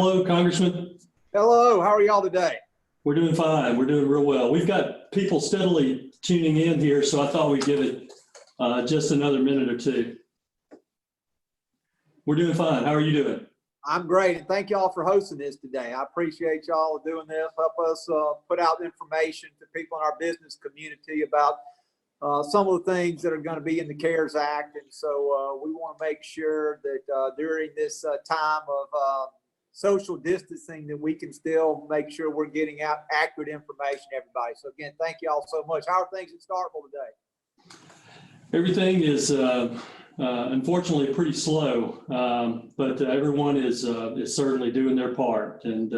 Hello, Congressman. Hello, how are y'all today? We're doing fine. We're doing real well. We've got people steadily tuning in here, so I thought we'd give it just another minute or two. We're doing fine. How are you doing? I'm great, and thank y'all for hosting this today. I appreciate y'all doing this. Help us put out information to people in our business community about some of the things that are going to be in the CARES Act. And so we want to make sure that during this time of social distancing that we can still make sure we're getting out accurate information to everybody. So again, thank you all so much. How are things in Starkville today? Everything is unfortunately pretty slow, but everyone is certainly doing their part, and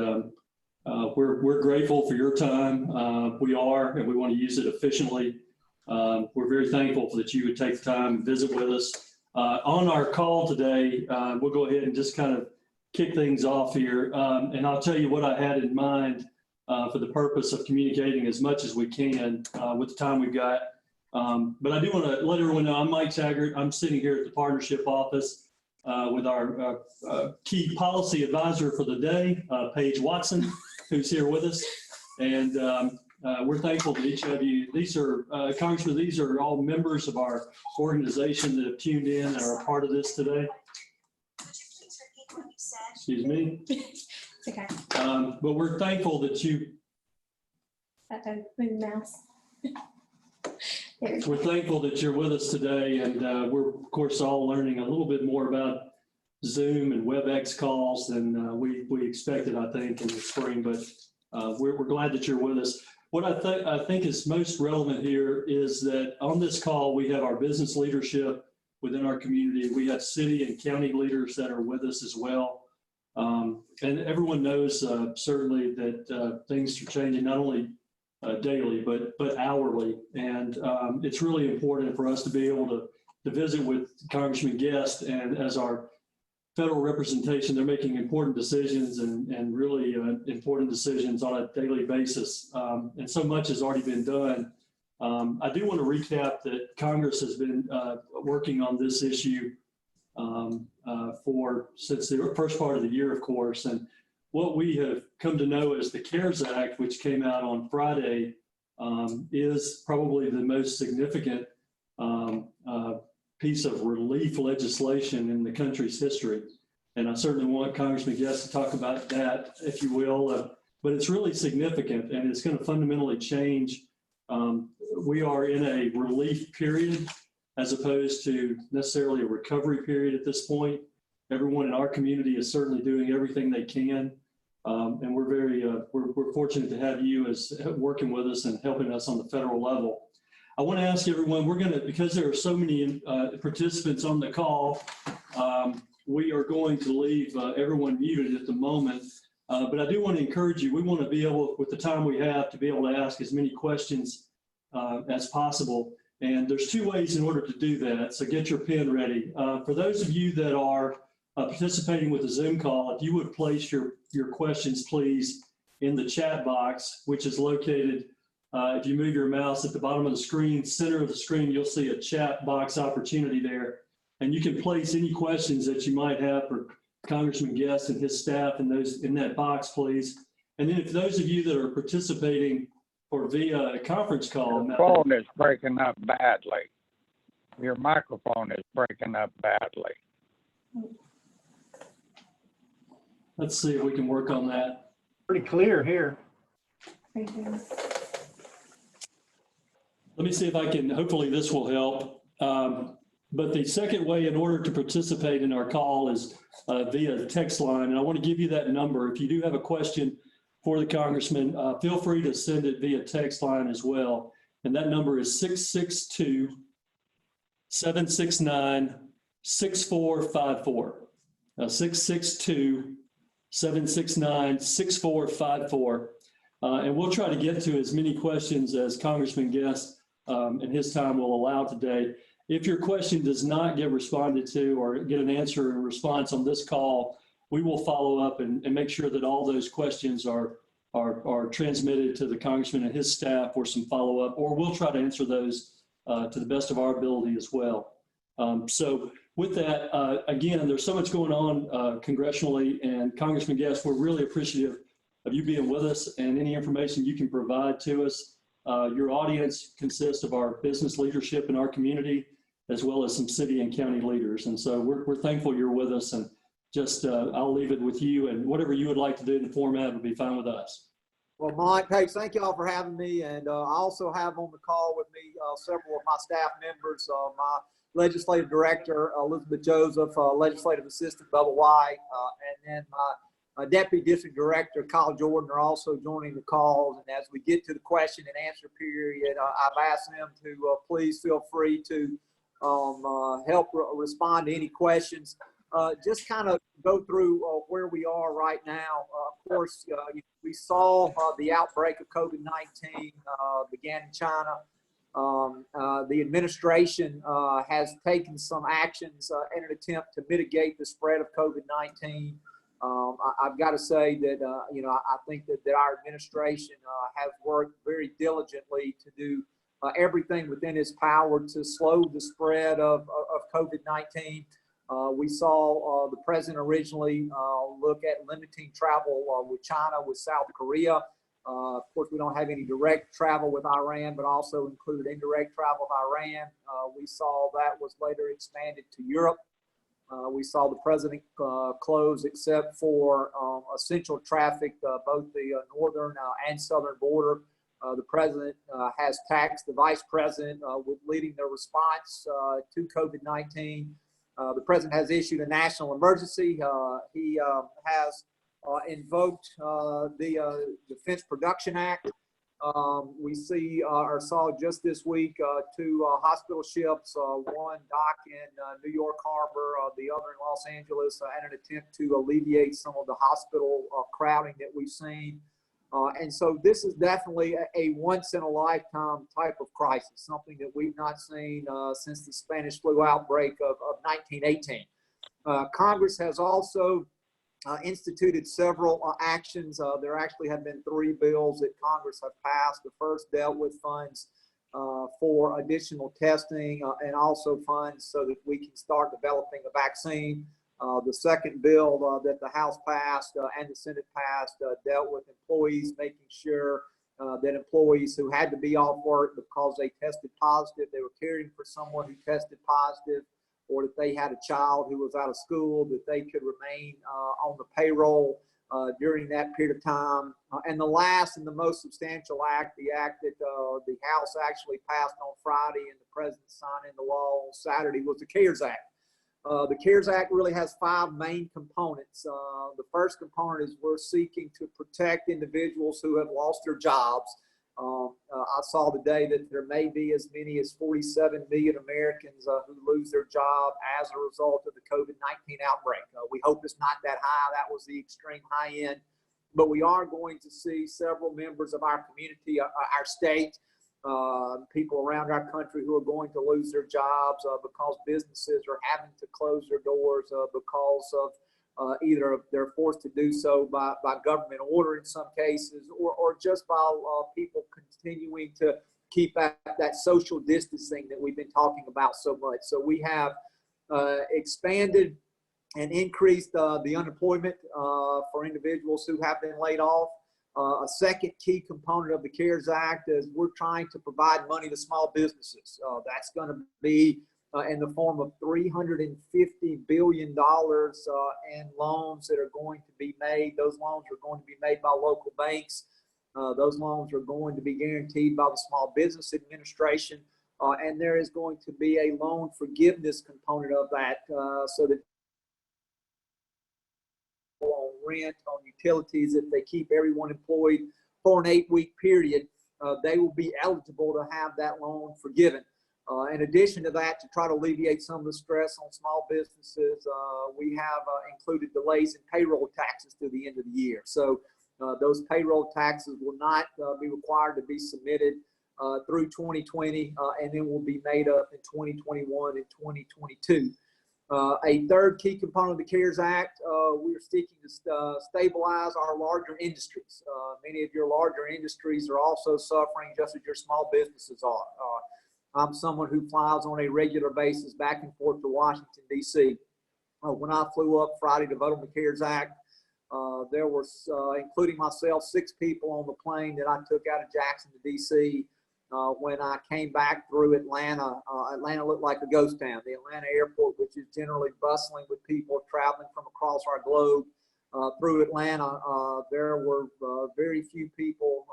we're grateful for your time. We are, and we want to use it efficiently. We're very thankful that you would take the time and visit with us. On our call today, we'll go ahead and just kind of kick things off here, and I'll tell you what I had in mind for the purpose of communicating as much as we can with the time we've got. But I do want to let everyone know I'm Mike Taggart. I'm sitting here at the partnership office with our key policy advisor for the day, Paige Watson, who's here with us. And we're thankful to each of you. These are, Congressman, these are all members of our organization that have tuned in and are a part of this today. Excuse me. Okay. But we're thankful that you. Move the mouse. We're thankful that you're with us today, and we're of course all learning a little bit more about Zoom and WebEx calls than we expected, I think, in the spring. But we're glad that you're with us. What I think is most relevant here is that on this call we have our business leadership within our community. We have city and county leaders that are with us as well. And everyone knows certainly that things are changing not only daily, but hourly. And it's really important for us to be able to visit with Congressman Guest, and as our federal representation, they're making important decisions and really important decisions on a daily basis. And so much has already been done. I do want to recap that Congress has been working on this issue since the first part of the year, of course. And what we have come to know as the CARES Act, which came out on Friday, is probably the most significant piece of relief legislation in the country's history. And I certainly want Congressman Guest to talk about that, if you will. But it's really significant, and it's going to fundamentally change. We are in a relief period as opposed to necessarily a recovery period at this point. Everyone in our community is certainly doing everything they can. And we're very, we're fortunate to have you as working with us and helping us on the federal level. I want to ask everyone, we're going to, because there are so many participants on the call, we are going to leave everyone muted at the moment. But I do want to encourage you, we want to be able, with the time we have, to be able to ask as many questions as possible. And there's two ways in order to do that. So get your pen ready. For those of you that are participating with the Zoom call, if you would place your questions, please, in the chat box, which is located, if you move your mouse at the bottom of the screen, center of the screen, you'll see a chat box opportunity there. And you can place any questions that you might have for Congressman Guest and his staff in that box, please. And then if those of you that are participating or via a conference call. Your phone is breaking up badly. Your microphone is breaking up badly. Let's see if we can work on that. Pretty clear here. Let me see if I can, hopefully this will help. But the second way in order to participate in our call is via text line. And I want to give you that number. If you do have a question for the Congressman, feel free to send it via text line as well. And that number is 662-769-6454. 662-769-6454. And we'll try to get to as many questions as Congressman Guest and his time will allow today. If your question does not get responded to or get an answer and response on this call, we will follow up and make sure that all those questions are transmitted to the Congressman and his staff for some follow-up, or we'll try to answer those to the best of our ability as well. So with that, again, there's so much going on congressionally, and Congressman Guest, we're really appreciative of you being with us and any information you can provide to us. Your audience consists of our business leadership in our community, as well as some city and county leaders. And so we're thankful you're with us, and just I'll leave it with you, and whatever you would like to do in the format would be fine with us. Well, Mike, hey, thank you all for having me. And I also have on the call with me several of my staff members, my legislative director, Elizabeth Joseph, legislative assistant, Bubba White, and then my deputy district director, Kyle Jordan, are also joining the calls. And as we get to the question and answer period, I've asked them to please feel free to help respond to any questions. Just kind of go through where we are right now. Of course, we saw the outbreak of COVID-19 began in China. The administration has taken some actions in an attempt to mitigate the spread of COVID-19. I've got to say that, I think that our administration has worked very diligently to do everything within its power to slow the spread of COVID-19. We saw the president originally look at limiting travel with China, with South Korea. Of course, we don't have any direct travel with Iran, but also included indirect travel with Iran. We saw that was later expanded to Europe. We saw the president close except for essential traffic, both the northern and southern border. The president has tasked the vice president with leading the response to COVID-19. The president has issued a national emergency. He has invoked the Defense Production Act. We saw just this week two hospital ships, one docked in New York Harbor, the other in Los Angeles, in an attempt to alleviate some of the hospital crowding that we've seen. And so this is definitely a once-in-a-lifetime type of crisis, something that we've not seen since the Spanish flu outbreak of 1918. Congress has also instituted several actions. There actually have been 3 bills that Congress have passed. The first dealt with funds for additional testing and also funds so that we can start developing a vaccine. The second bill that the House passed and the Senate passed dealt with employees, making sure that employees who had to be off work because they tested positive, they were caring for someone who tested positive, or that they had a child who was out of school, that they could remain on the payroll during that period of time. And the last and the most substantial act, the act that the House actually passed on Friday and the president signed into law on Saturday, was the CARES Act. The CARES Act really has 5 main components. The first component is we're seeking to protect individuals who have lost their jobs. I saw today that there may be as many as 47 million Americans who lose their job as a result of the COVID-19 outbreak. We hope it's not that high. That was the extreme high end. But we are going to see several members of our community, our state, people around our country who are going to lose their jobs because businesses are having to close their doors because of either they're forced to do so by government order in some cases, or just by people continuing to keep that social distancing that we've been talking about so much. So we have expanded and increased the unemployment for individuals who have been laid off. A second key component of the CARES Act is we're trying to provide money to small businesses. That's going to be in the form of $350 billion in loans that are going to be made. Those loans are going to be made by local banks. Those loans are going to be guaranteed by the Small Business Administration. And there is going to be a loan forgiveness component of that so that on rent, on utilities, if they keep everyone employed for an 8-week period, they will be eligible to have that loan forgiven. In addition to that, to try to alleviate some of the stress on small businesses, we have included delays in payroll taxes to the end of the year. So those payroll taxes will not be required to be submitted through 2020 and then will be made up in 2021 and 2022. A third key component of the CARES Act, we are seeking to stabilize our larger industries. Many of your larger industries are also suffering just as your small businesses are. I'm someone who flies on a regular basis back and forth to Washington, D.C. When I flew up Friday to vote on the CARES Act, there was, including myself, 6 people on the plane that I took out of Jackson to D.C. When I came back through Atlanta, Atlanta looked like a ghost town. The Atlanta airport, which is generally bustling with people traveling from across our globe, through Atlanta, there were very few people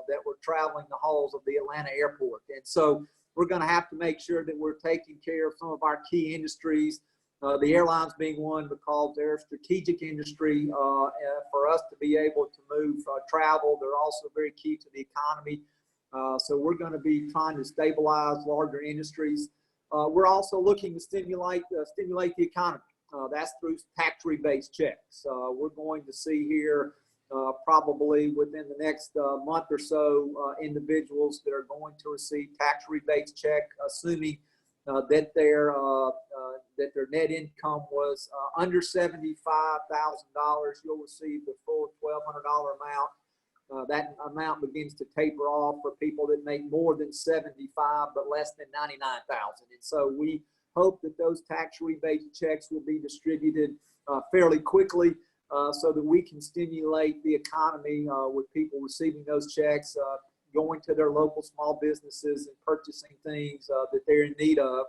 that were traveling the halls of the Atlanta airport. And so we're going to have to make sure that we're taking care of some of our key industries, the airlines being one, because they're a strategic industry for us to be able to move travel. They're also very key to the economy. So we're going to be trying to stabilize larger industries. We're also looking to stimulate the economy. That's through tax rebate checks. We're going to see here probably within the next month or so individuals that are going to receive tax rebates check, assuming that their net income was under $75,000. You'll receive the full $1,200 amount. That amount begins to taper off for people that make more than 75 but less than 99,000. And so we hope that those tax rebate checks will be distributed fairly quickly so that we can stimulate the economy with people receiving those checks, going to their local small businesses and purchasing things that they're in need of.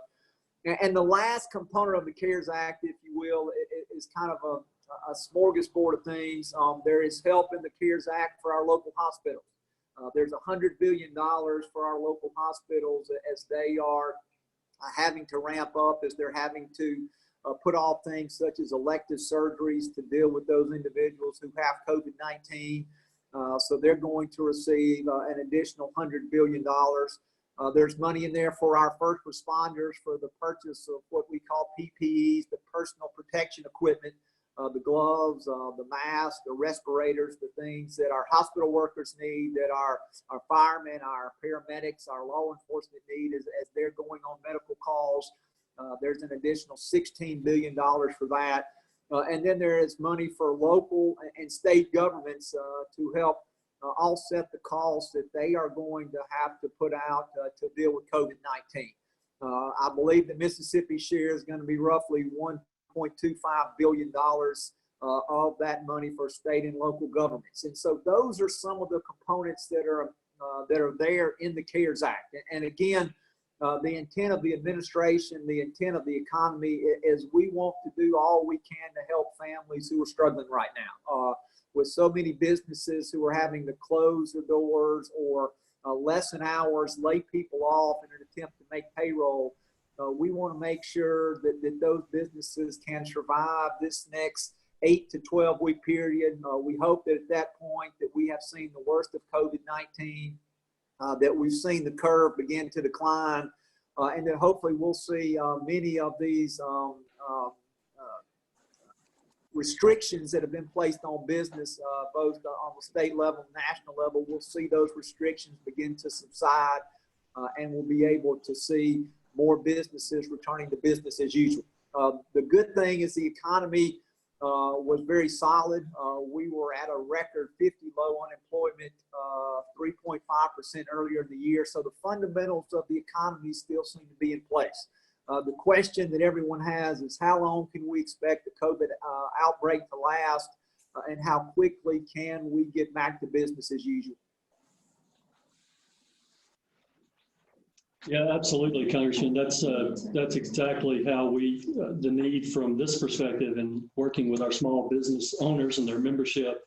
And the last component of the CARES Act, if you will, is kind of a smorgasbord of things. There is help in the CARES Act for our local hospitals. There's $100 billion for our local hospitals as they are having to ramp up, as they're having to put off things such as elective surgeries to deal with those individuals who have COVID-19. So they're going to receive an additional $100 billion. There's money in there for our first responders for the purchase of what we call PPEs, the personal protection equipment, the gloves, the masks, the respirators, the things that our hospital workers need, that our firemen, our paramedics, our law enforcement need as they're going on medical calls. There's an additional $16 billion for that. And then there is money for local and state governments to help offset the costs that they are going to have to put out to deal with COVID-19. I believe that Mississippi's share is going to be roughly $1.25 billion of that money for state and local governments. And so those are some of the components that are there in the CARES Act. And again, the intent of the administration, the intent of the economy is we want to do all we can to help families who are struggling right now. With so many businesses who are having to close their doors or lessen hours, lay people off in an attempt to make payroll, we want to make sure that those businesses can survive this next 8 to 12 week period. We hope that at that point that we have seen the worst of COVID-19, that we've seen the curve begin to decline, and that hopefully we'll see many of these restrictions that have been placed on business, both on the state level and national level. We'll see those restrictions begin to subside, and we'll be able to see more businesses returning to business as usual. The good thing is the economy was very solid. We were at a record 50 low unemployment, 3.5% earlier in the year. So the fundamentals of the economy still seem to be in place. The question that everyone has is how long can we expect the COVID outbreak to last, and how quickly can we get back to business as usual? Yeah, absolutely, Congressman. That's exactly how we, the need from this perspective and working with our small business owners and their membership,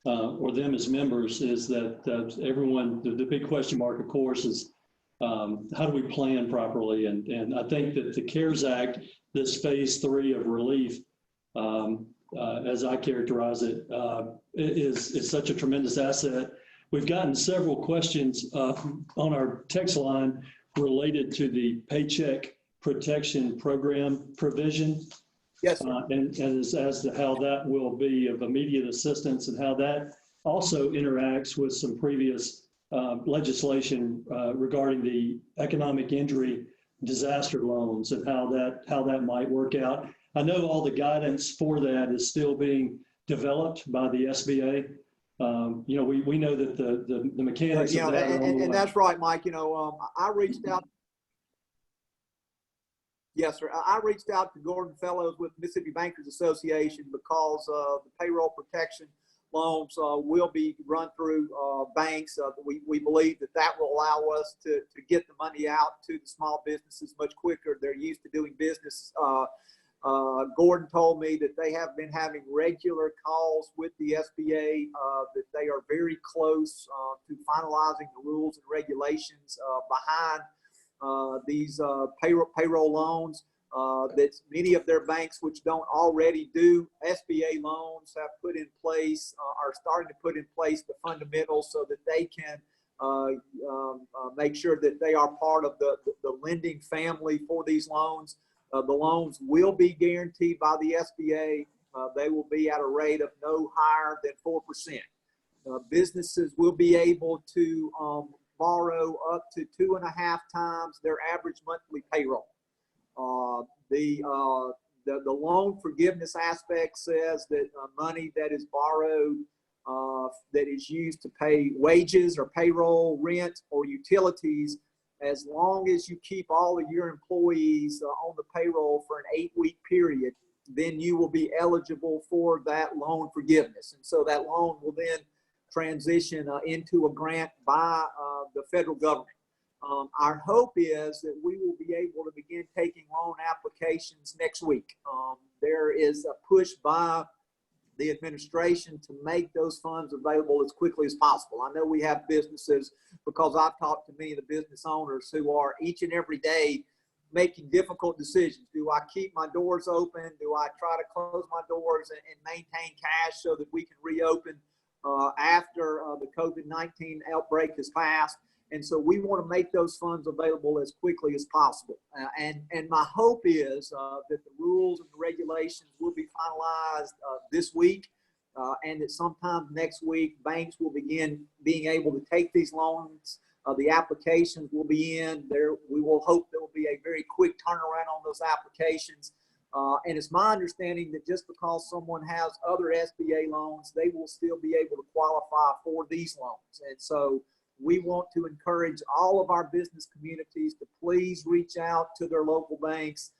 or them as members, is that everyone, the big question mark, of course, is how do we plan properly? And I think that the CARES Act, this phase 3 of relief, as I characterize it, is such a tremendous asset. We've gotten several questions on our text line related to the Paycheck Protection Program provision. Yes, and as to how that will be of immediate assistance, and how that also interacts with some previous legislation regarding the economic injury disaster loans, and how that might work out. I know all the guidance for that is still being developed by the SBA. We know that the mechanics of that. And that's right, Mike. I reached out Yes, sir. I reached out to Gordon Fellows with Mississippi Bankers Association because the payroll protection loans will be run through banks. We believe that will allow us to get the money out to the small businesses much quicker. They're used to doing business. Gordon told me that they have been having regular calls with the SBA, that they are very close to finalizing the rules and regulations behind these payroll loans. That many of their banks, which don't already do SBA loans, have put in place, are starting to put in place the fundamentals so that they can make sure that they are part of the lending family for these loans. The loans will be guaranteed by the SBA. They will be at a rate of no higher than 4%. Businesses will be able to borrow up to 2.5 times their average monthly payroll. The loan forgiveness aspect says that money that is borrowed that is used to pay wages or payroll, rent, or utilities, as long as you keep all of your employees on the payroll for an 8-week period, then you will be eligible for that loan forgiveness. And so that loan will then transition into a grant by the federal government. Our hope is that we will be able to begin taking loan applications next week. There is a push by the administration to make those funds available as quickly as possible. I know we have businesses, because I've talked to many of the business owners who are each and every day making difficult decisions. Do I keep my doors open? Do I try to close my doors and maintain cash so that we can reopen after the COVID-19 outbreak has passed? And so we want to make those funds available as quickly as possible. And my hope is that the rules and the regulations will be finalized this week, and that sometime next week, banks will begin being able to take these loans. The applications will be in there. We will hope there will be a very quick turnaround on those applications. And it's my understanding that just because someone has other SBA loans, they will still be able to qualify for these loans. And so we want to encourage all of our business communities to please reach out to their local banks,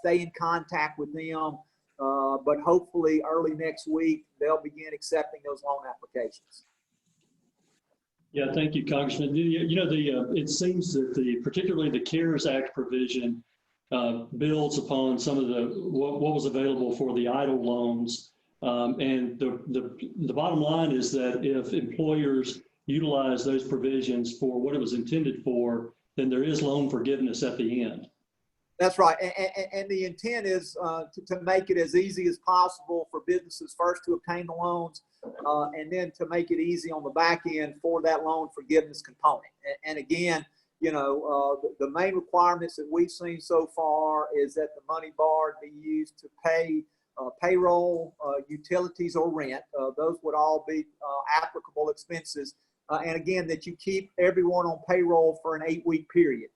stay in contact with them, but hopefully early next week, they'll begin accepting those loan applications. Yeah, thank you, Congressman. It seems that particularly the CARES Act provision builds upon some of what was available for the EIDL loans. And the bottom line is that if employers utilize those provisions for what it was intended for, then there is loan forgiveness at the end. That's right. And the intent is to make it as easy as possible for businesses first to obtain the loans, and then to make it easy on the back end for that loan forgiveness component. And again, the main requirements that we've seen so far is that the money borrowed be used to pay payroll, utilities, or rent. Those would all be applicable expenses. And again, that you keep everyone on payroll for an 8-week period.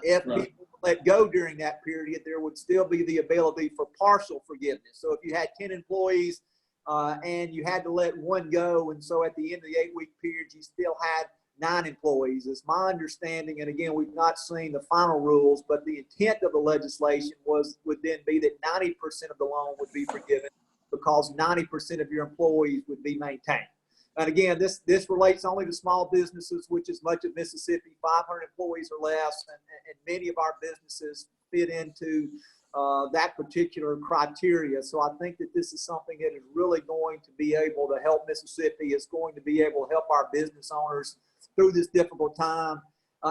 If people let go during that period, there would still be the ability for partial forgiveness. So if you had 10 employees and you had to let one go, and so at the end of the 8-week period, you still had 9 employees. It's my understanding, and again, we've not seen the final rules, but the intent of the legislation would then be that 90% of the loan would be forgiven because 90% of your employees would be maintained. And again, this relates only to small businesses, which is much of Mississippi, 500 employees or less, and many of our businesses fit into that particular criteria. So I think that this is something that is really going to be able to help Mississippi. It's going to be able to help our business owners through this difficult time.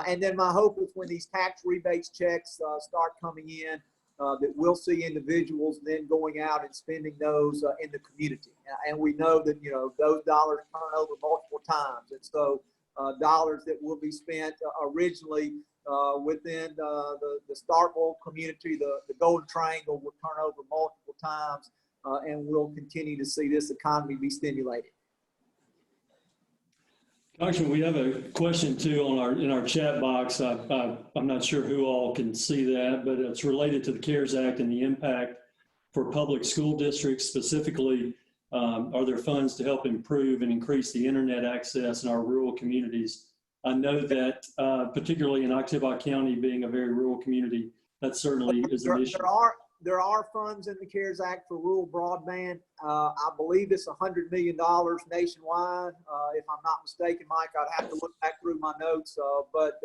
And then my hope is when these tax rebates checks start coming in, that we'll see individuals then going out and spending those in the community. And we know that, those dollars turn over multiple times. And so dollars that will be spent originally within the Starkville community, the Golden Triangle, will turn over multiple times, and we'll continue to see this economy be stimulated. Congressman, we have a question too in our chat box. I'm not sure who all can see that, but it's related to the CARES Act and the impact for public school districts. Specifically, are there funds to help improve and increase the internet access in our rural communities? I know that particularly in Oktibbeha County, being a very rural community, that certainly is an issue. There are funds in the CARES Act for rural broadband. I believe it's $100 million nationwide. If I'm not mistaken, Mike, I'd have to look back through my notes. But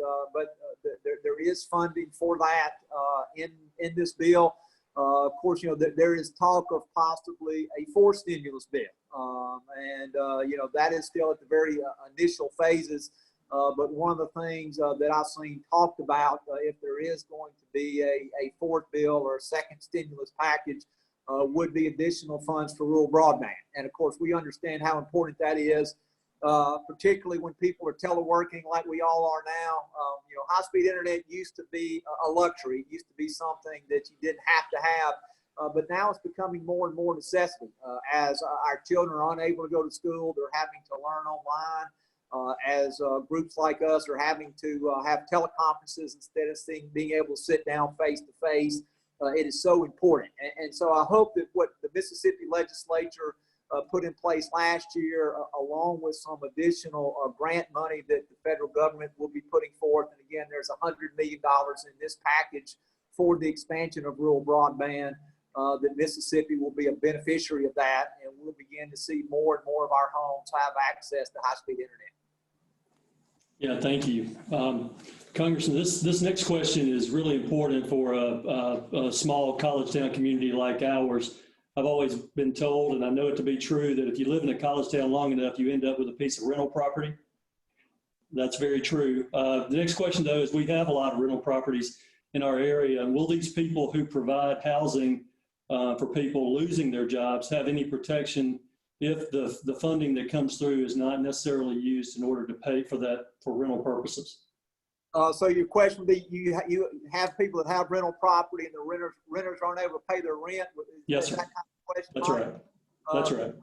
there is funding for that in this bill. Of course, there is talk of possibly a fourth stimulus bill. That is still at the very initial phases. But one of the things that I've seen talked about, if there is going to be a fourth bill or a second stimulus package, would be additional funds for rural broadband. And of course, we understand how important that is, particularly when people are teleworking like we all are now. High-speed internet used to be a luxury. It used to be something that you didn't have to have. But now it's becoming more and more necessity. As our children are unable to go to school, they're having to learn online. As groups like us are having to have teleconferences instead of being able to sit down face to face, it is so important. And so I hope that what the Mississippi legislature put in place last year, along with some additional grant money that the federal government will be putting forth, and again, there's $100 million in this package for the expansion of rural broadband, that Mississippi will be a beneficiary of that, and we'll begin to see more and more of our homes have access to high-speed internet. Yeah, thank you. Congressman, this next question is really important for a small college town community like ours. I've always been told, and I know it to be true, that if you live in a college town long enough, you end up with a piece of rental property. That's very true. The next question, though, is we have a lot of rental properties in our area, and will these people who provide housing for people losing their jobs have any protection if the funding that comes through is not necessarily used in order to pay for that for rental purposes? So your question would be, you have people that have rental property and the renters aren't able to pay their rent? Yes, sir. That kind of question, That's Mike? right. That's right.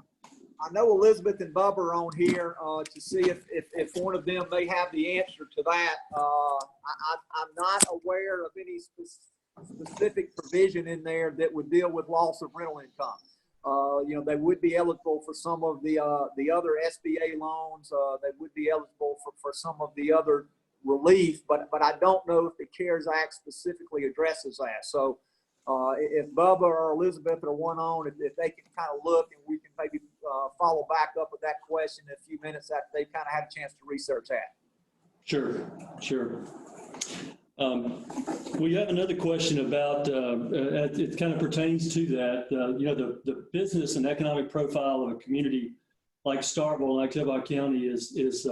I know Elizabeth and Bubba are on here to see if one of them may have the answer to that. I'm not aware of any specific provision in there that would deal with loss of rental income. They would be eligible for some of the other SBA loans. They would be eligible for some of the other relief, but I don't know if the CARES Act specifically addresses that. So if Bubba or Elizabeth are one on, if they can kind of look, and we can maybe follow back up with that question in a few minutes after they've kind of had a chance to research that. Sure. We have another question about, it kind of pertains to that, the business and economic profile of a community like Starkville, like Octavia County is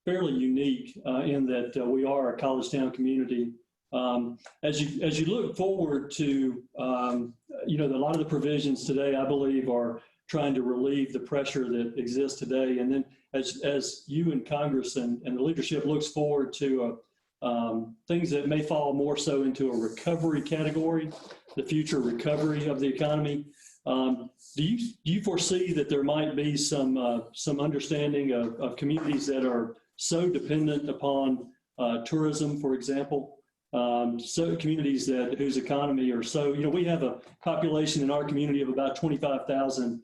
fairly unique in that we are a college town community. As you look forward to, a lot of the provisions today, I believe, are trying to relieve the pressure that exists today. And then as you and Congress and the leadership looks forward to things that may fall more so into a recovery category, the future recovery of the economy. Do you foresee that there might be some understanding of communities that are so dependent upon tourism, for example? So communities whose economy are so, we have a population in our community of about 25,000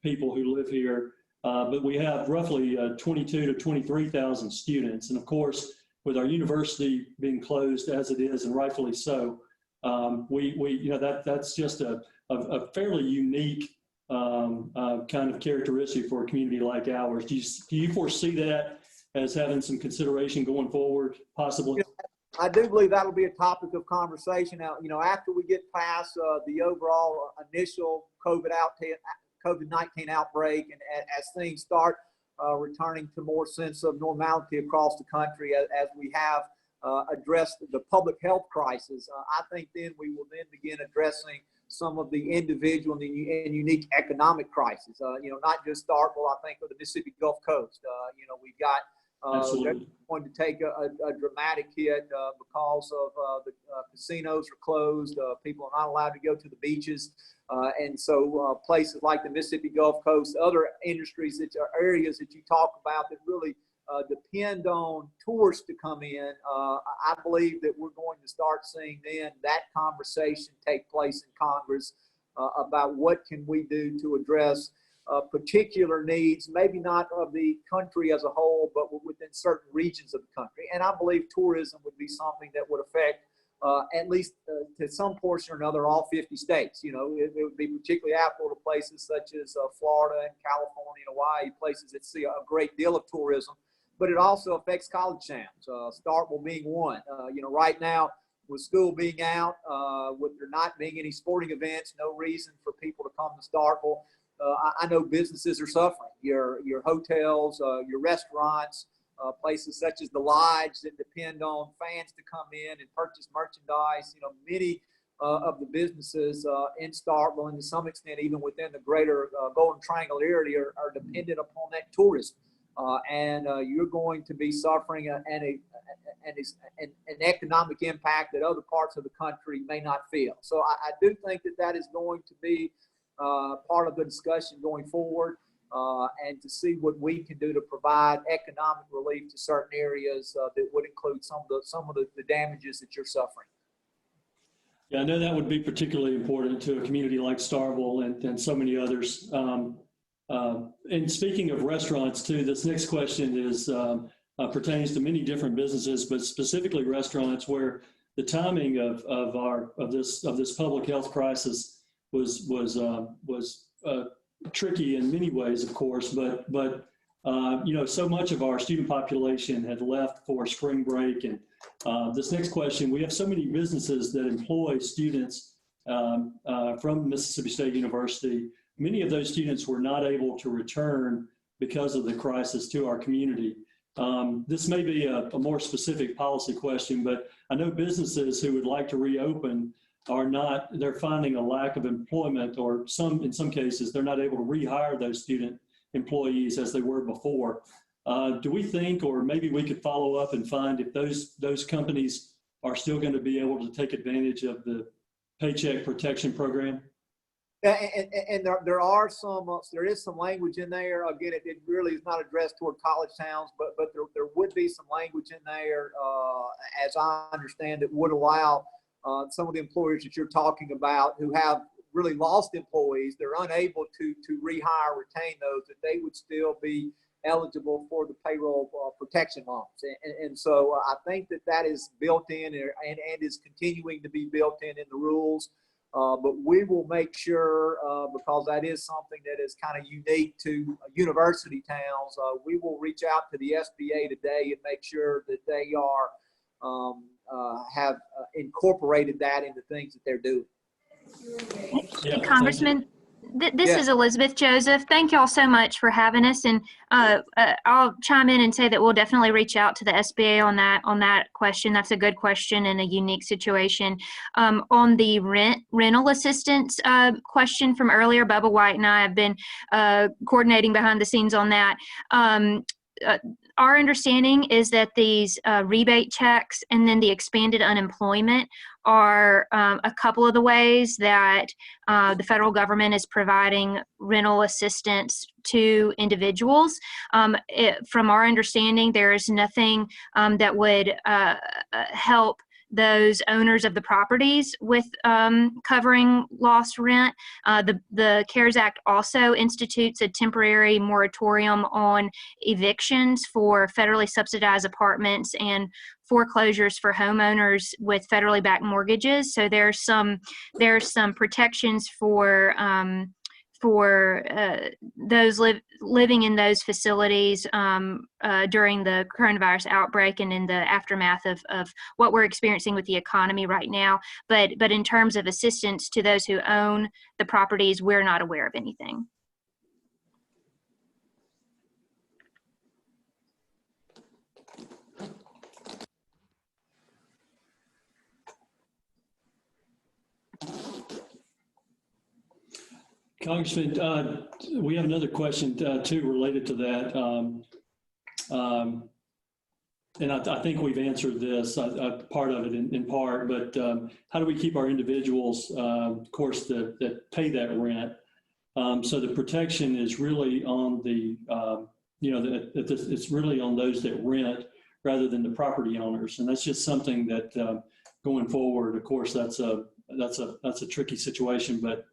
people who live here, but we have roughly 22 to 23,000 students. And of course, with our university being closed as it is, and rightfully so, that's just a fairly unique kind of characteristic for a community like ours. Do you foresee that as having some consideration going forward, possibly? I do believe that'll be a topic of conversation. Now, after we get past the overall initial COVID-19 outbreak, and as things start returning to more sense of normality across the country, as we have addressed the public health crisis, I think then we will then begin addressing some of the individual and unique economic crises. Not just Starkville, I think, of the Mississippi Gulf Coast. We've got they're going to take a dramatic hit because of the casinos are closed. People are not allowed to go to the beaches. And so places like the Mississippi Gulf Coast, other industries that are areas that you talk about that really depend on tourists to come in, I believe that we're going to start seeing then that conversation take place in Congress about what can we do to address particular needs, maybe not of the country as a whole, but within certain regions of the country. And I believe tourism would be something that would affect at least to some portion or another, all 50 states. You know, it would be particularly applicable to places such as Florida and California and Hawaii, places that see a great deal of tourism. But it also affects college towns, Starkville being one. You know, right now, with school being out, with there not being any sporting events, no reason for people to come to Starkville. I know businesses are suffering. Your hotels, your restaurants, places such as the Lodge that depend on fans to come in and purchase merchandise. You know, many of the businesses in Starkville, and to some extent even within the greater Golden Triangle area, are dependent upon that tourism. And you're going to be suffering an economic impact that other parts of the country may not feel. So I do think that that is going to be part of the discussion going forward, and to see what we can do to provide economic relief to certain areas that would include some of the damages that you're suffering. Yeah, I know that would be particularly important to a community like Starkville and so many others. And speaking of restaurants too, this next question is pertains to many different businesses, but specifically restaurants, where the timing of this public health crisis was tricky in many ways, of course. But you know, so much of our student population had left for spring break, and this next question, we have so many businesses that employ students from Mississippi State University. Many of those students were not able to return because of the crisis to our community. This may be a more specific policy question, but I know businesses who would like to reopen they're finding a lack of employment, or in some cases, they're not able to rehire those student employees as they were before. Do we think, or maybe we could follow up and find if those companies are still going to be able to take advantage of the Paycheck Protection Program? And there is some language in there. Again, it really is not addressed toward college towns, but there would be some language in there, as I understand it, would allow some of the employers that you're talking about who have really lost employees, they're unable to rehire, retain those, that they would still be eligible for the payroll protection loans. And so I think that is built in and is continuing to be built in the rules. But we will make sure, because that is something that is kind of unique to university towns, we will reach out to the SBA today and make sure that they have incorporated that into things that they're doing. Yeah, Congressman, this is Elizabeth Joseph. Thank y'all so much for having us, and I'll chime in and say that we'll definitely reach out to the SBA on that question. That's a good question and a unique situation. On the rental assistance question from earlier, Bubba White and I have been coordinating behind the scenes on that. Our understanding is that these rebate checks and then the expanded unemployment are a couple of the ways that the federal government is providing rental assistance to individuals. From our understanding, there is nothing that would help those owners of the properties with covering lost rent. The CARES Act also institutes a temporary moratorium on evictions for federally subsidized apartments and foreclosures for homeowners with federally backed mortgages. So there's some protections for those living in those facilities during the coronavirus outbreak and in the aftermath of what we're experiencing with the economy right now. But in terms of assistance to those who own the properties, we're not aware of anything. Congressman, we have another question too related to that. And I think we've answered this, part of it in part, but how do we keep our individuals, of course, that pay that rent? So the protection is really on the, it's really on those that rent rather than the property owners. And that's just something that going forward, of course, that's a tricky situation, but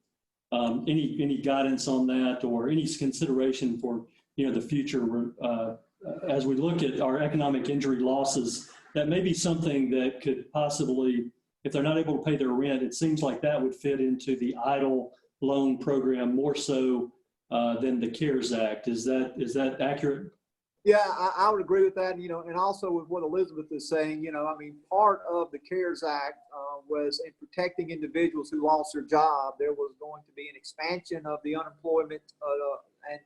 any guidance on that, or any consideration for the future as we look at our economic injury losses? That may be something that could possibly if they're not able to pay their rent, it seems like that would fit into the EIDL loan program more so than the CARES Act. Is that accurate? Yeah, I would agree with that. And also with what Elizabeth is saying, I mean, part of the CARES Act was in protecting individuals who lost their job. There was going to be an expansion of the unemployment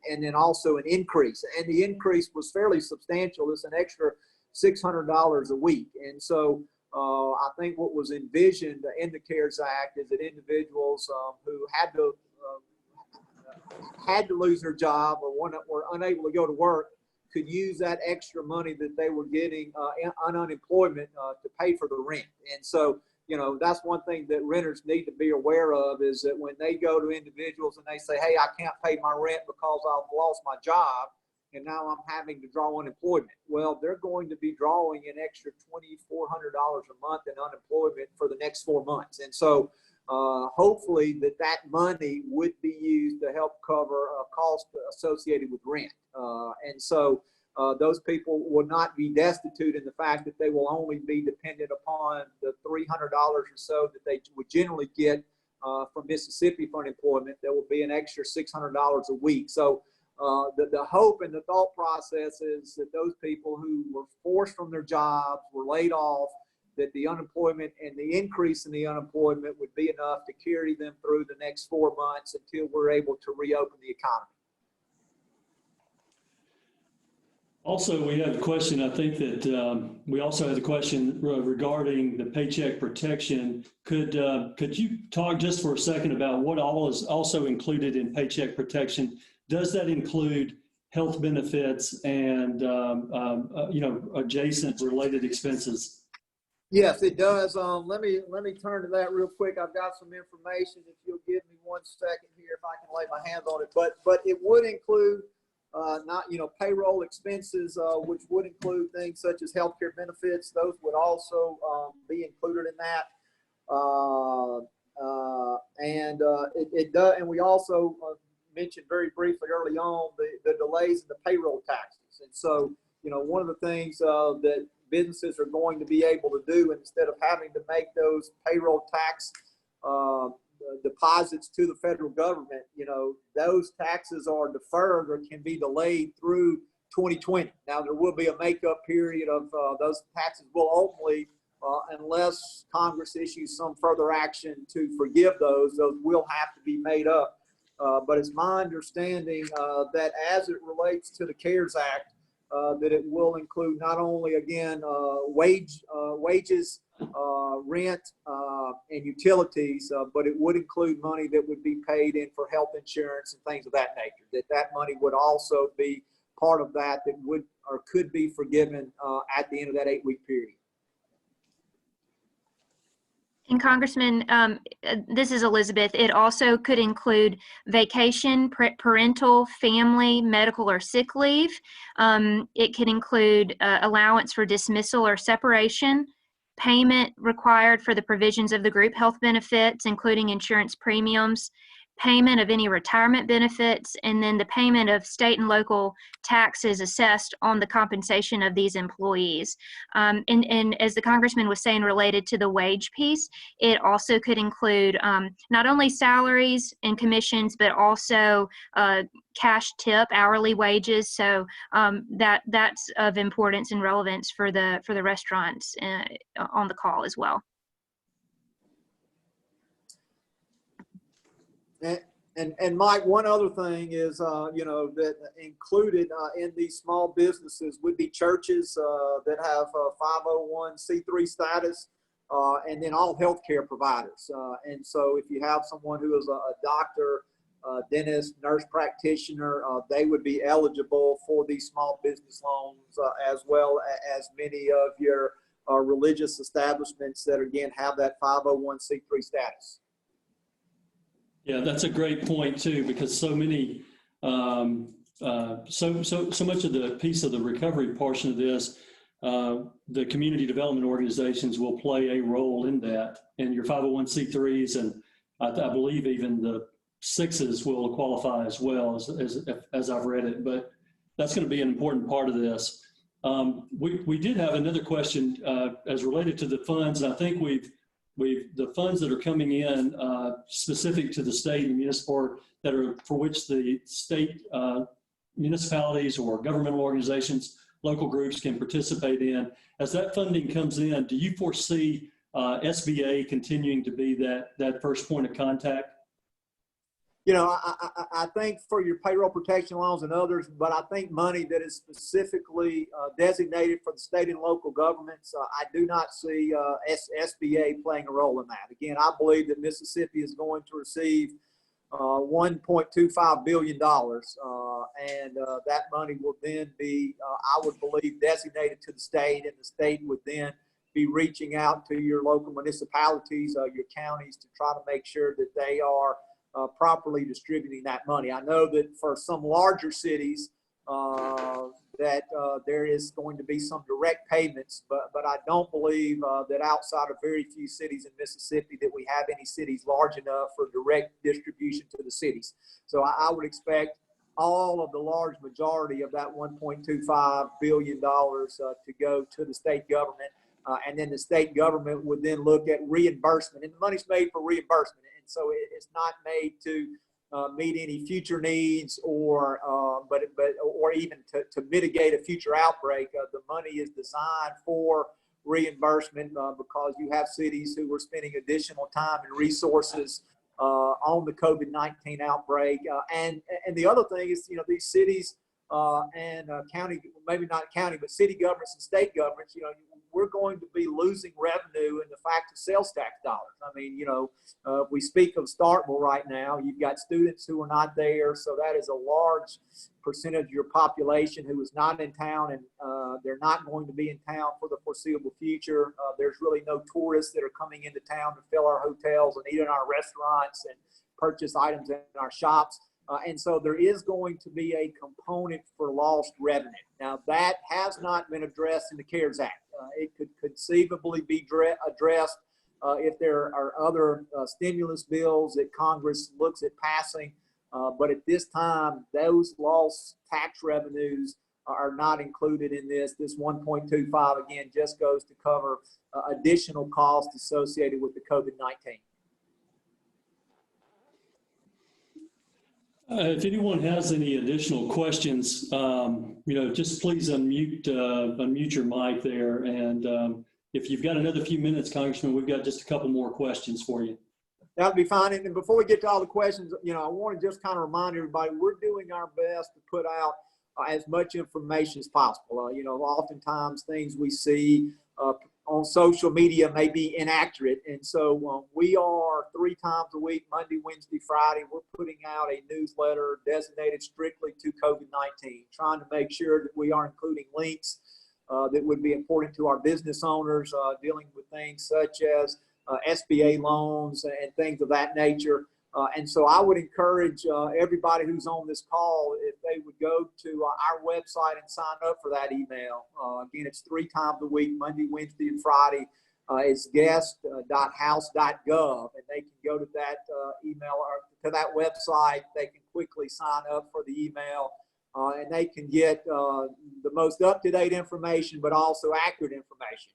and then also an increase. And the increase was fairly substantial. It's an extra $600 a week. And so I think what was envisioned in the CARES Act is that individuals who had to lose their job or were unable to go to work could use that extra money that they were getting on unemployment to pay for the rent. And so, that's one thing that renters need to be aware of, is that when they go to individuals and they say, hey, I can't pay my rent because I've lost my job and now I'm having to draw unemployment. Well, they're going to be drawing an extra $2,400 a month in unemployment for the next 4 months. And so hopefully that money would be used to help cover costs associated with rent. And so those people will not be destitute in the fact that they will only be dependent upon the $300 or so that they would generally get from Mississippi for unemployment. There will be an extra $600 a week. So the hope and the thought process is that those people who were forced from their jobs, were laid off, that the unemployment and the increase in the unemployment would be enough to carry them through the next 4 months until we're able to reopen the economy. Also, we have a question. I think that we also had a question regarding the paycheck protection. Could you talk just for a second about what all is also included in paycheck protection? Does that include health benefits and adjacent related expenses? Yes, it does. Let me turn to that real quick. I've got some information. If you'll give me 1 second here, if I can lay my hands on it. But it would include payroll expenses, which would include things such as healthcare benefits. Those would also be included in that. It does. And we also mentioned very briefly early on the delays in the payroll taxes. And so, one of the things that businesses are going to be able to do, instead of having to make those payroll tax deposits to the federal government, those taxes are deferred or can be delayed through 2020. Now, there will be a makeup period of those taxes will ultimately, unless Congress issues some further action to forgive those will have to be made up. But it's my understanding that as it relates to the CARES Act, that it will include not only, again, wages, rent, and utilities, but it would include money that would be paid in for health insurance and things of that nature. That money would also be part of that would or could be forgiven at the end of that 8-week period. And Congressman, this is Elizabeth. It also could include vacation, parental, family, medical, or sick leave. It could include allowance for dismissal or separation, payment required for the provisions of the group health benefits, including insurance premiums, payment of any retirement benefits, and then the payment of state and local taxes assessed on the compensation of these employees. And as the Congressman was saying, related to the wage piece, it also could include not only salaries and commissions, but also cash tip, hourly wages. So that's of importance and relevance for the restaurants on the call as well. And Mike, one other thing is, that included in these small businesses would be churches that have 501c3 status, and then all healthcare providers. And so if you have someone who is a doctor, dentist, nurse practitioner, they would be eligible for these small business loans, as well as many of your religious establishments that, again, have that 501c3 status. Yeah, that's a great point too, because so many, so much of the piece of the recovery portion of this, the community development organizations will play a role in that, and your 501c3s, and I believe even the 6s will qualify as well, as I've read it. But that's going to be an important part of this. We did have another question as related to the funds. I think we've the funds that are coming in specific to the state and municipal that are for which the state municipalities or governmental organizations, local groups can participate in. As that funding comes in, do you foresee SBA continuing to be that first point of contact? You know, I think for your payroll protection loans and others, but I think money that is specifically designated for the state and local governments, I do not see SBA playing a role in that. Again, I believe that Mississippi is going to receive $1.25 billion, and that money will then be, I would believe, designated to the state, and the state would then be reaching out to your local municipalities, your counties, to try to make sure that they are properly distributing that money. I know that for some larger cities that there is going to be some direct payments, but I don't believe that outside of very few cities in Mississippi that we have any cities large enough for direct distribution to the cities. So I would expect all of the large majority of that $1.25 billion to go to the state government. And then the state government would then look at reimbursement, and the money's made for reimbursement. And so it's not made to meet any future needs or even to mitigate a future outbreak. The money is designed for reimbursement because you have cities who are spending additional time and resources on the COVID-19 outbreak. And the other thing is, you know, these cities and county, maybe not county, but city governments and state governments, you know, we're going to be losing revenue in the fact of sales tax dollars. I mean, you know, if we speak of Starkville right now, you've got students who are not there. So that is a large percentage of your population who is not in town, and they're not going to be in town for the foreseeable future. There's really no tourists that are coming into town to fill our hotels and eat in our restaurants and purchase items in our shops. And so there is going to be a component for lost revenue. Now, that has not been addressed in the CARES Act. It could conceivably be addressed if there are other stimulus bills that Congress looks at passing. But at this time, those lost tax revenues are not included in this. This 1.25, again, just goes to cover additional costs associated with the COVID-19. If anyone has any additional questions, you know, just please unmute your mic there. And if you've got another few minutes, Congressman, we've got just a couple more questions for you. That'll be fine. And before we get to all the questions, you know, I want to just kind of remind everybody, we're doing our best to put out as much information as possible. You know, oftentimes things we see on social media may be inaccurate. And so we are 3 times a week, Monday, Wednesday, Friday, we're putting out a newsletter designated strictly to COVID-19, trying to make sure that we are including links that would be important to our business owners, dealing with things such as SBA loans and things of that nature. And so I would encourage everybody who's on this call, if they would go to our website and sign up for that email. Again, it's 3 times a week, Monday, Wednesday, and Friday. It's guest.house.gov, and they can go to that email or to that website. They can quickly sign up for the email, and they can get the most up-to-date information, but also accurate information.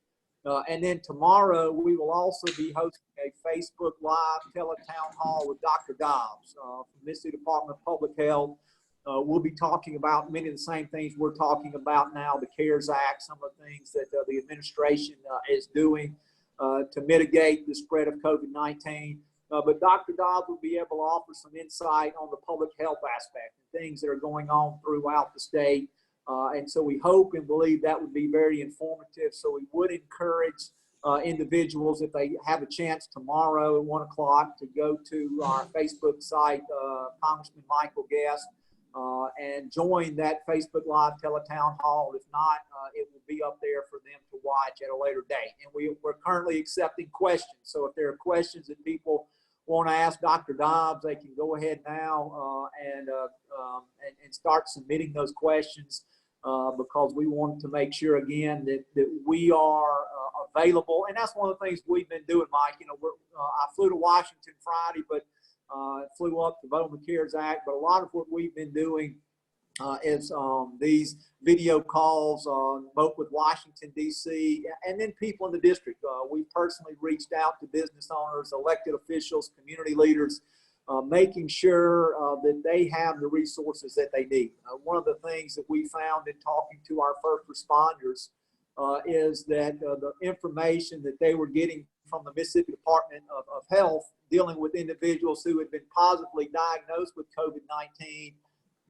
And then tomorrow, we will also be hosting a Facebook Live teletown hall with Dr. Dobbs from Mississippi Department of Public Health. We'll be talking about many of the same things we're talking about now, the CARES Act, some of the things that the administration is doing to mitigate the spread of COVID-19. But Dr. Dobbs will be able to offer some insight on the public health aspect and things that are going on throughout the state. And so we hope and believe that would be very informative. So we would encourage individuals, if they have a chance tomorrow at 1 o'clock, to go to our Facebook site, Congressman Guest, and join that Facebook Live teletown hall. If not, it will be up there for them to watch at a later date. And we're currently accepting questions. So if there are questions that people want to ask Dr. Dobbs, they can go ahead now and start submitting those questions. Because we want to make sure, again, that we are available. And that's one of the things we've been doing, Mike. You know, I flew to Washington Friday, but flew up to vote on the CARES Act. But a lot of what we've been doing is these video calls, both with Washington, D.C., and then people in the district. We personally reached out to business owners, elected officials, community leaders, making sure that they have the resources that they need. One of the things that we found in talking to our first responders is that the information that they were getting from the Mississippi Department of Health dealing with individuals who had been positively diagnosed with COVID-19,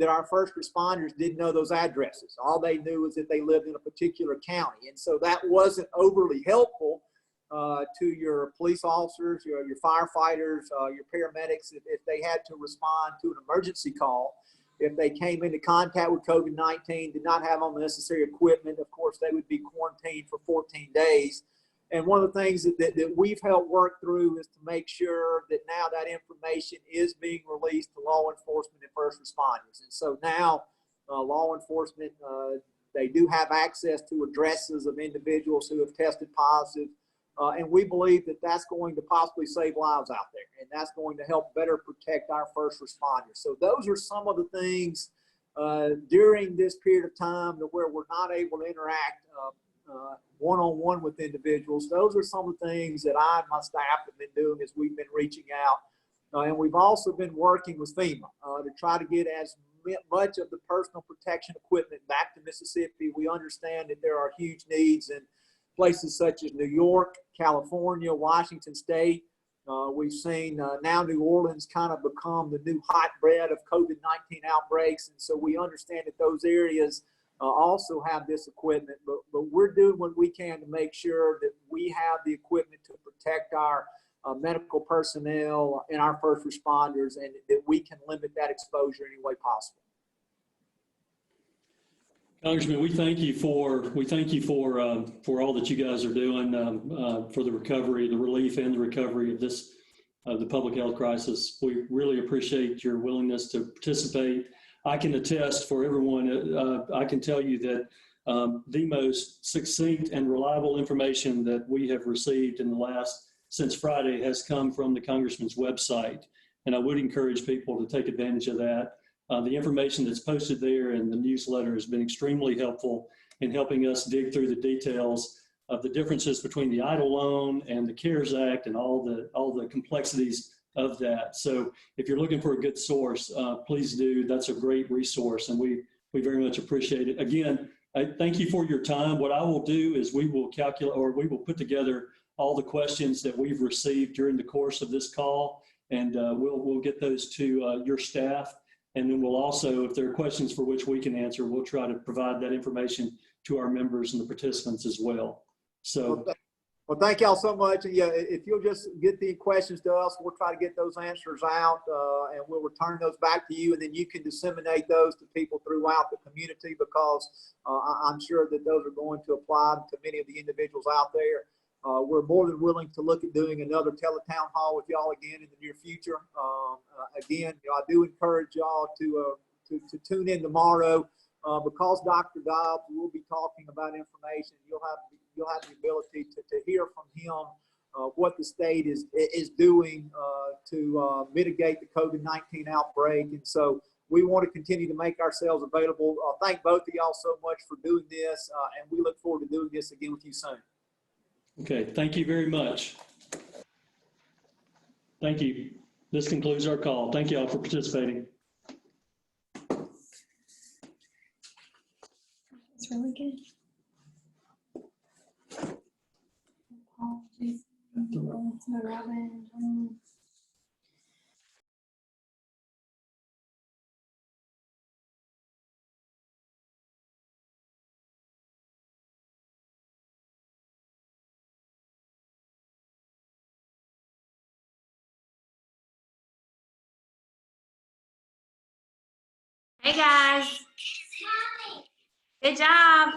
that our first responders didn't know those addresses. All they knew was that they lived in a particular county. And so that wasn't overly helpful to your police officers, your firefighters, your paramedics, if they had to respond to an emergency call. If they came into contact with COVID-19, did not have all the necessary equipment, of course, they would be quarantined for 14 days. And one of the things that we've helped work through is to make sure that now that information is being released to law enforcement and first responders. And so now law enforcement, they do have access to addresses of individuals who have tested positive. And we believe that that's going to possibly save lives out there. And that's going to help better protect our first responders. So those are some of the things during this period of time where we're not able to interact one-on-one with individuals. Those are some of the things that I and my staff have been doing as we've been reaching out. And we've also been working with FEMA to try to get as much of the personal protection equipment back to Mississippi. We understand that there are huge needs in places such as New York, California, Washington State. We've seen now New Orleans kind of become the new hotbed of COVID-19 outbreaks. And so we understand that those areas also have this equipment, but we're doing what we can to make sure that we have the equipment to protect our medical personnel and our first responders, and that we can limit that exposure any way possible. Congressman, we thank you for all that you guys are doing for the recovery, the relief, and the recovery of this the public health crisis. We really appreciate your willingness to participate. I can attest for everyone. I can tell you that the most succinct and reliable information that we have received since Friday has come from the Congressman's website, and I would encourage people to take advantage of that. The information that's posted there in the newsletter has been extremely helpful in helping us dig through the details of the differences between the EIDL loan and the CARES Act and all the complexities of that. So if you're looking for a good source, please do. That's a great resource, and we very much appreciate it. Again, I thank you for your time. What I will do is we will put together all the questions that we've received during the course of this call, and we'll get those to your staff. And then we'll also, if there are questions for which we can answer, we'll try to provide that information to our members and the participants as well. So. Well, thank y'all so much. And yeah, if you'll just get the questions to us, we'll try to get those answers out and we'll return those back to you. And then you can disseminate those to people throughout the community, because I'm sure that those are going to apply to many of the individuals out there. We're more than willing to look at doing another teletown hall with y'all again in the near future. Again, I do encourage y'all to tune in tomorrow because Dr. Dobbs will be talking about information. You'll have the ability to hear from him what the state is doing to mitigate the COVID-19 outbreak. And so we want to continue to make ourselves available. Thank both of y'all so much for doing this, and we look forward to doing this again with you soon. Okay, thank you very much. Thank you. This concludes our call. Thank you all for participating. It's really good. Apologies. No, Robin. Hey guys. Good job.